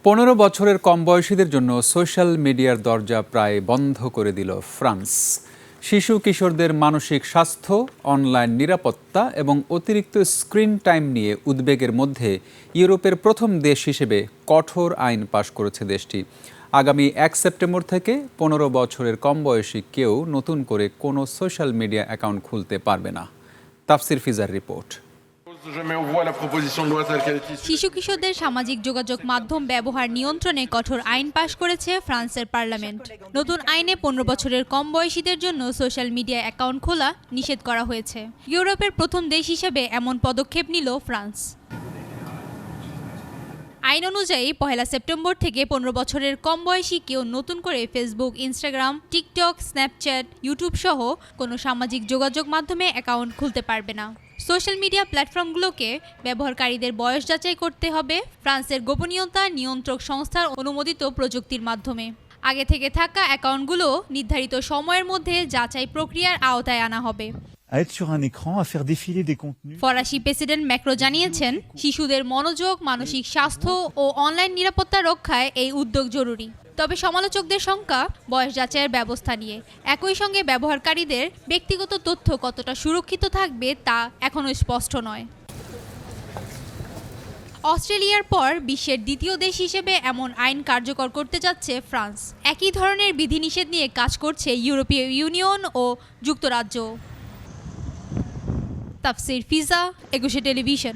15 বছরের কম বয়সীদের জন্য সোশ্যাল মিডিয়ার দরজা প্রায় বন্ধ করে দিল ফ্রান্স। শিশু কিশোরদের মানসিক স্বাস্থ্য, অনলাইন নিরাপত্তা এবং অতিরিক্ত স্ক্রিন টাইম নিয়ে উদ্বেগের মধ্যে ইউরোপের প্রথম দেশ হিসেবে কঠোর আইন পাশ করেছে দেশটি। আগামী 1 সেপ্টেম্বর থেকে 15 বছরের কম বয়সী কেউ নতুন করে কোনো সোশ্যাল মিডিয়া অ্যাকাউন্ট খুলতে পারবে না। তাফসির ফিজার রিপোর্ট। শিশু কিশোরদের সামাজিক যোগাযোগ মাধ্যম ব্যবহার নিয়ন্ত্রণে কঠোর আইন পাশ করেছে ফ্রান্সের পার্লামেন্ট। নতুন আইনে 15 বছরের কম বয়সীদের জন্য সোশ্যাল মিডিয়া অ্যাকাউন্ট খোলা নিষেধ করা হয়েছে। ইউরোপের প্রথম দেশ হিসেবে এমন পদক্ষেপ নিল ফ্রান্স। আইন অনুযায়ী 1 সেপ্টেম্বর থেকে 15 বছরের কম বয়সী কেউ নতুন করে Facebook, Instagram, TikTok, Snapchat, YouTube সহ কোনো সামাজিক যোগাযোগ মাধ্যমে অ্যাকাউন্ট খুলতে পারবে না। সোশ্যাল মিডিয়া প্ল্যাটফর্মগুলোকে ব্যবহারকারীদের বয়স যাচাই করতে হবে ফ্রান্সের গোপনীয়তা নিয়ন্ত্রক সংস্থার অনুমোদিত প্রযুক্তির মাধ্যমে। আগে থেকে থাকা অ্যাকাউন্টগুলো নির্ধারিত সময়ের মধ্যে যাচাই প্রক্রিয়ার আওতায় আনা হবে। ফরাসি প্রেসিডেন্ট ম্যাক্রো জানিয়েছেন, শিশুদের মনোযোগ, মানসিক স্বাস্থ্য ও অনলাইন নিরাপত্তা রক্ষায় এই উদ্যোগ জরুরি। তবে সমালোচকদের শঙ্কা বয়স যাচাইয়ের ব্যবস্থা নিয়ে। একই সঙ্গে ব্যবহারকারীদের ব্যক্তিগত তথ্য কতটা সুরক্ষিত থাকবে তা এখনও স্পষ্ট নয়। অস্ট্রেলিয়ার পর বিশ্বের দ্বিতীয় দেশ হিসেবে এমন আইন কার্যকর করতে যাচ্ছে ফ্রান্স। একই ধরনের বিধিনিষেধ নিয়ে কাজ করছে ইউরোপীয় ইউনিয়ন ও যুক্তরাজ্য। তাফসির ফিজা, একুশে টেলিভিশন।